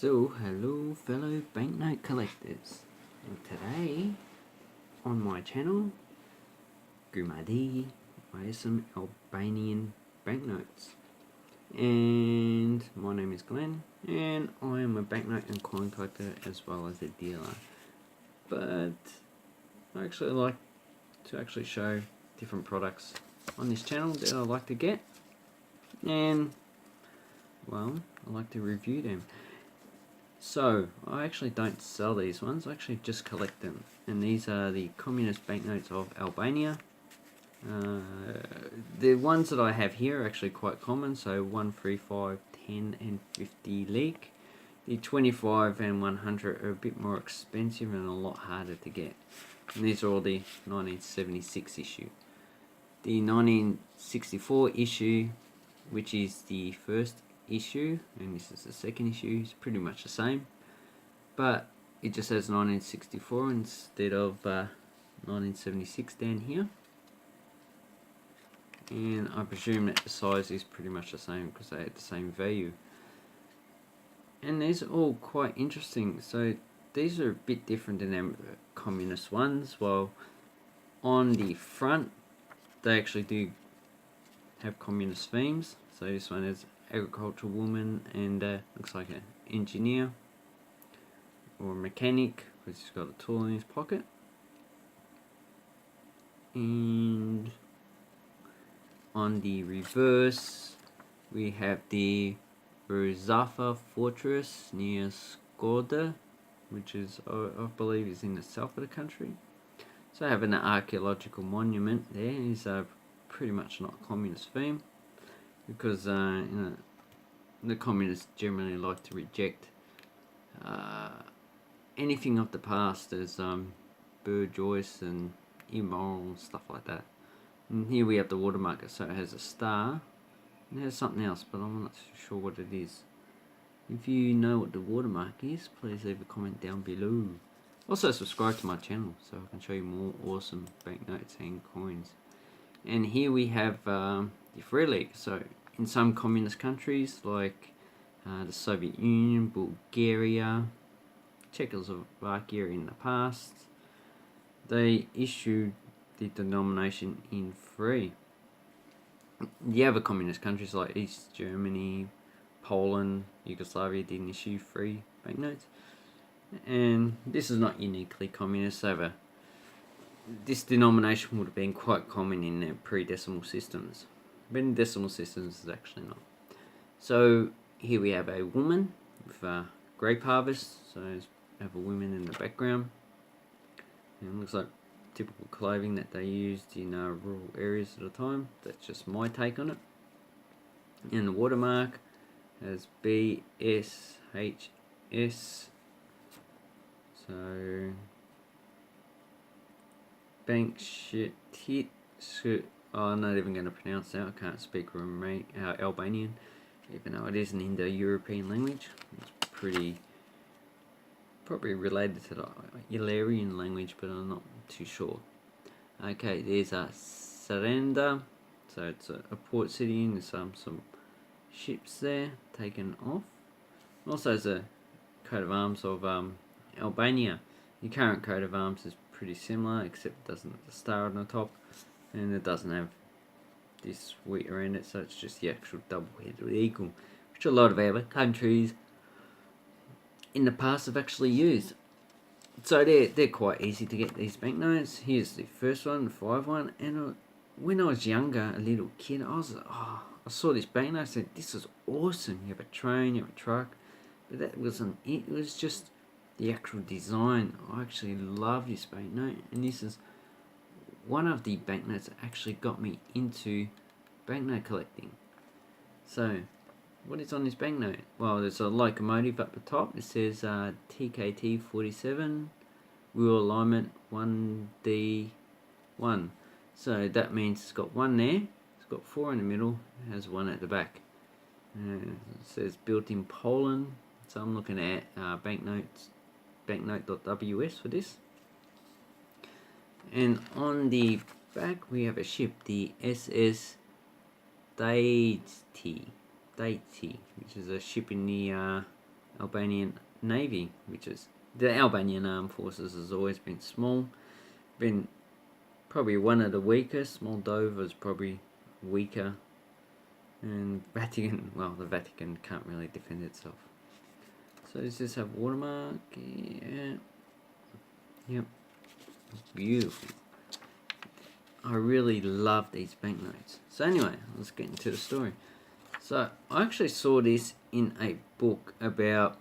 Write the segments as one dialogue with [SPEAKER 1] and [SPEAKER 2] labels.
[SPEAKER 1] So, hello fellow banknote collectors. And today, on my channel, Gumadi, I have some Albanian banknotes. And my name is Glenn, and I am a banknote and coin collector as well as a dealer. But I actually like to show different products on this channel that I like to get. And, well, I like to review them. So, I actually don't sell these ones, I actually just collect them. And these are the communist banknotes of Albania. The ones that I have here are actually quite common, so 1, 3, 5, 10 and 50 league. The 25 and 100 are a bit more expensive and a lot harder to get. And these are all the 1976 issue. The 1964 issue, which is the first issue, and this is the second issue, is pretty much the same, but it just says 1964 instead of 1976 down here, and I presume that the size is pretty much the same because they had the same value. And these are all quite interesting. So these are a bit different than them communist ones. Well, on the front they actually do have communist themes. So this one is agricultural woman and looks like an engineer or a mechanic because he's got a tool in his pocket. And on the reverse we have the Ruzafa fortress near Skoda, which is I believe is in the south of the country. So having an archaeological monument there is pretty much not a communist theme, because the communists generally like to reject anything of the past as bourgeois and immoral and stuff like that. And here we have the watermark, so it has a star and it has something else, but I'm not sure what it is. If you know what the watermark is, please leave a comment down below. Also subscribe to my channel so I can show you more awesome banknotes and coins. And here we have the Free League. So in some communist countries like the Soviet Union, Bulgaria, Czechoslovakia in the past, they issued the denomination in free. The other communist countries like East Germany, Poland, Yugoslavia didn't issue free banknotes. And this is not uniquely communist. This denomination would have been quite common in their pre-decimal systems, but in decimal systems it's actually not. So here we have a woman with a grape harvest, so we have a woman in the background, and it looks like typical clothing that they used in rural areas at the time. That's just my take on it. And the watermark has BSHS, so bank shit hit. I'm not even going to pronounce that. I can't speak Albanian, even though it is an Indo-European language. It's probably related to the Illyrian language, but I'm not too sure. Okay, there's a Saranda, so it's a port city, and there's some ships there taken off. Also, there's a coat of arms of Albania. The current coat of arms is pretty similar, except it doesn't have the star on the top, and it doesn't have this wheat around it, so it's just the actual double-headed eagle, which a lot of other countries in the past have actually used. So they're quite easy to get, these banknotes. Here's the first one, the 5 one, and when I was younger, a little kid, I saw this banknote, I said, this is awesome. You have a train, you have a truck, but that wasn't it. It was just the actual design. I actually love this banknote, and this is one of the banknotes that actually got me into banknote collecting. So what is on this banknote? Well, there's a locomotive up the top. It says TKT 47, wheel alignment 1D1. So that means it's got 1 there, it's got 4 in the middle, it has 1 at the back. It says built in Poland. So I'm looking at banknote.ws for this. And on the back we have a ship, the SS Daiti, which is a ship in the Albanian Navy, which is the Albanian Armed Forces has always been small, been probably one of the weakest. Moldova's probably weaker, and Vatican, well, the Vatican can't really defend itself. So does this have watermark? Yeah. Yep. Beautiful. I really love these banknotes. So anyway, let's get into the story. So I actually saw this in a book about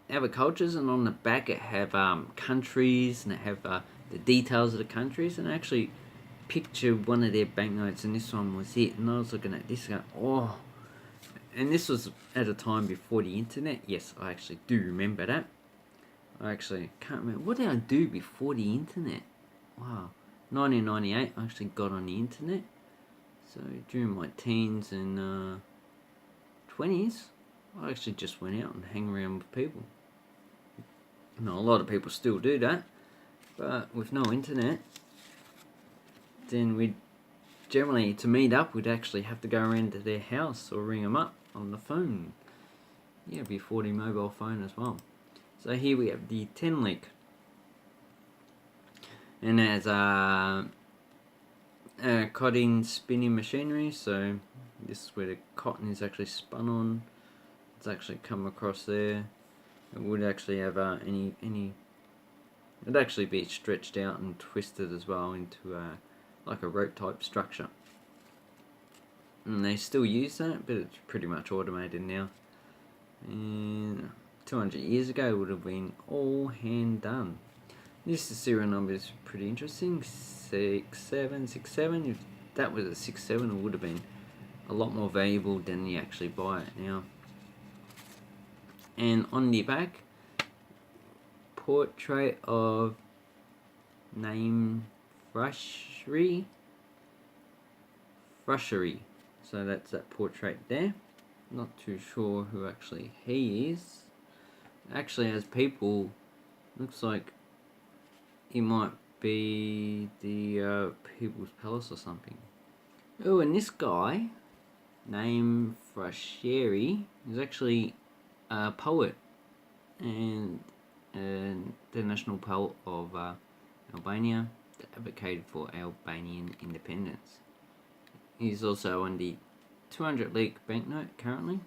[SPEAKER 1] other cultures, and on the back it have countries, and it have the details of the countries, and I actually pictured one of their banknotes, and this one was it. And I was looking at this going, oh. And this was at a time before the internet. Yes, I actually do remember that. I actually can't remember. What did I do before the internet? Wow. 1998, I actually got on the internet. So during my teens and 20s, I actually just went out and hang around with people. Now, a lot of people still do that, but with no internet, then we'd generally, to meet up, we'd actually have to go around to their house or ring them up on the phone. Yeah, before the mobile phone as well. So here we have the 10 leak. And there's cotton spinning machinery, so this is where the cotton is actually spun on. It's actually come across there. It would actually have it'd actually be stretched out and twisted as well into like a rope type structure. And they still use that, but it's pretty much automated now. And 200 years ago it would have been all hand done. This serial number is pretty interesting. 6767. If that was a 67, it would have been a lot more valuable than you actually buy it now. And on the back, portrait of name Frushery. So that's that portrait there. Not too sure who actually he is. Actually, as people, looks like he might be the People's Palace or something. Oh, and this guy, named Frushery, is actually a poet and the national poet of Albania that advocated for Albanian independence. He's also on the 200 league banknote currently.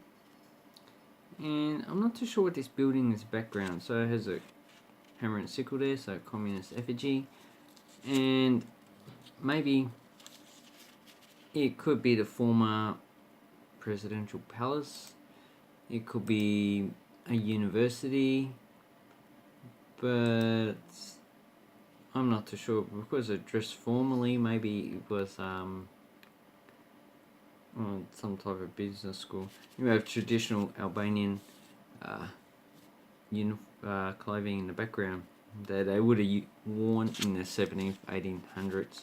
[SPEAKER 1] And I'm not too sure what this building is background. So it has a hammer and sickle there, so communist effigy. And maybe it could be the former presidential palace. It could be a university. But I'm not too sure. Because it dressed formally, maybe it was some type of business school. You have traditional Albanian clothing in the background that they would have worn in the 17th, 1800s.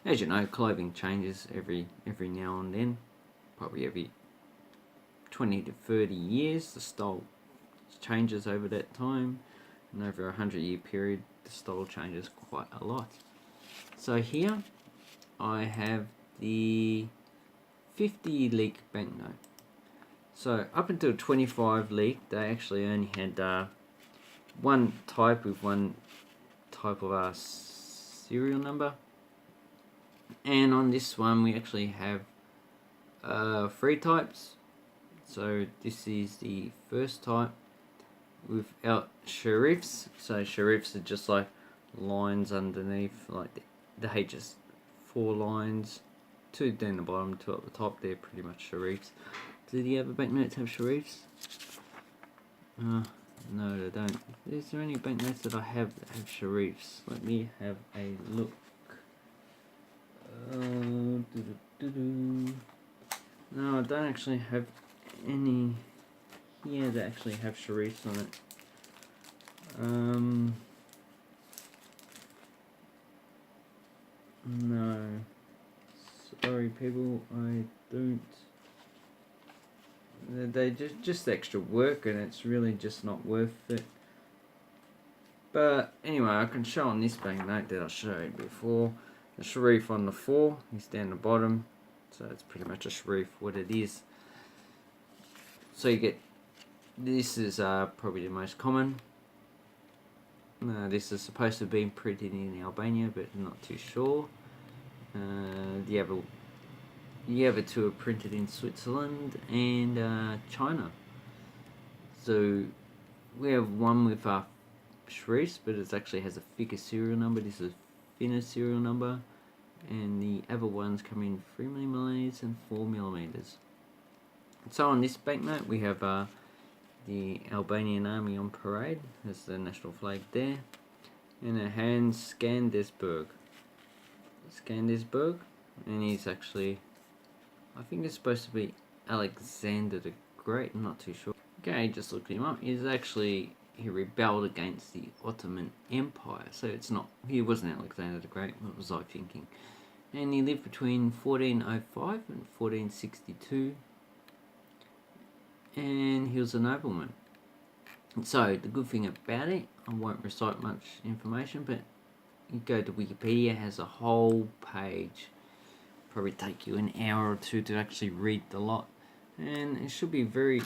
[SPEAKER 1] As you know, clothing changes every now and then, probably every 20 to 30 years. The style changes over that time, and over a 100-year period, the style changes quite a lot. So here, I have the 50 leak banknote. So up until 25 leak, they actually only had one type with one type of serial number. And on this one, we actually have 3 types. So this is the first type without sharifs. So sharifs are just like lines underneath, like the H is 4 lines. 2 down the bottom, 2 up the top. They're pretty much sharifs. Do the other banknotes have sharifs? No, they don't. Is there any banknotes that I have that have sharifs? Let me have a look. No, I don't actually have any here that actually have sharifs on it. No. Sorry people, I don't. They just extra work, and it's really just not worth it. But anyway, I can show on this banknote that I showed before. The sharif on the 4 is down the bottom, so it's pretty much a sharif what it is. So you get This is probably the most common. This is supposed to have been printed in Albania, but I'm not too sure. The other two are printed in Switzerland and China. So we have one with Shrees, but it actually has a thicker serial number. This is a thinner serial number, and the other ones come in 3mm and 4mm. So on this banknote we have the Albanian army on parade. There's the national flag there, and a Hans Skandersberg, and he's actually, I think it's supposed to be Alexander the Great. I'm not too sure. Okay, just looked him up. He rebelled against the Ottoman Empire, so he wasn't Alexander the Great. What was I thinking? And he lived between 1405 and 1462, and he was a nobleman. So the good thing about it, I won't recite much information, but you go to Wikipedia, it has a whole page. Probably take you an hour or two to actually read the lot, and it should be very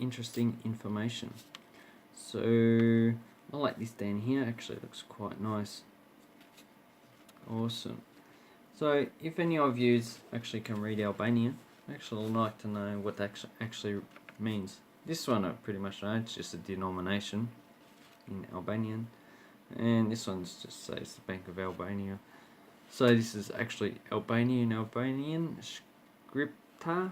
[SPEAKER 1] interesting information. So I like this down here. Actually, it looks quite nice. Awesome. So if any of you actually can read Albanian, I actually would like to know what that actually means. This one I pretty much know. It's just a denomination in Albanian, and this one just says the Bank of Albania. So this is actually Albanian scripta.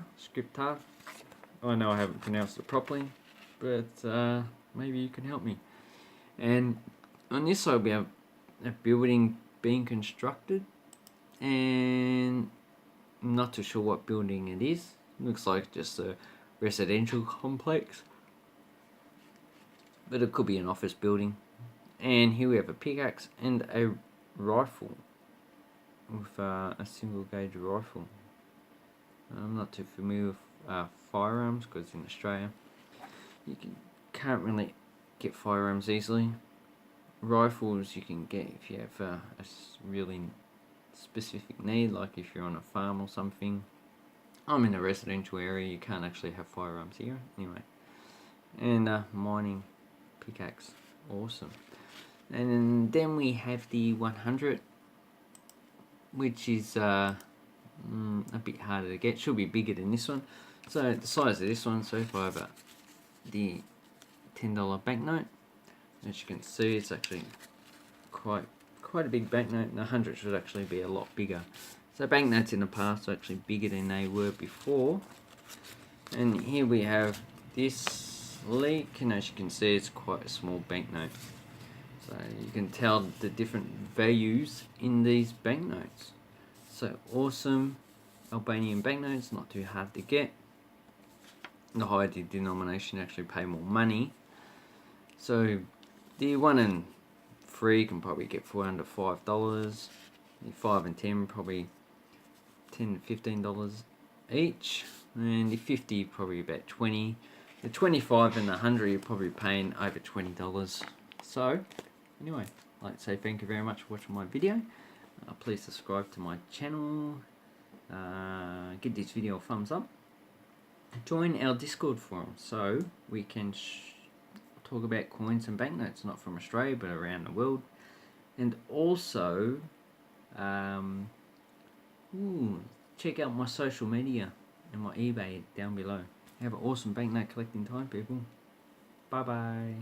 [SPEAKER 1] I know I haven't pronounced it properly, but maybe you can help me. And on this side we have a building being constructed, and I'm not too sure what building it is. Looks like just a residential complex, but it could be an office building. And here we have a pickaxe and a rifle with a single gauge rifle. I'm not too familiar with firearms, because in Australia you can't really get firearms easily. Rifles you can get if you have a really specific need, like if you're on a farm or something. I'm in a residential area, you can't actually have firearms here anyway. And mining pickaxe, awesome. And then we have the 100, which is a bit harder to get. Should be bigger than this one. So the size of this one, so if I have the $10 banknote, as you can see, it's actually quite a big banknote, and 100 should actually be a lot bigger. So banknotes in the past are actually bigger than they were before. And here we have this leak, and as you can see, it's quite a small banknote. So you can tell the different values in these banknotes. So awesome Albanian banknotes, not too hard to get. The higher the denomination, actually pay more money. So the 1 and 3 can probably get for under $5. The 5 and 10 probably $10 to $15 each, and the 50 probably about 20. The 25 and the 100 you're probably paying over $20. So anyway, I'd like to say thank you very much for watching my video. Please subscribe to my channel, give this video a thumbs up, join our Discord forum so we can talk about coins and banknotes, not from Australia but around the world. And also check out my social media and my eBay down below. Have an awesome banknote collecting time, people. Bye bye.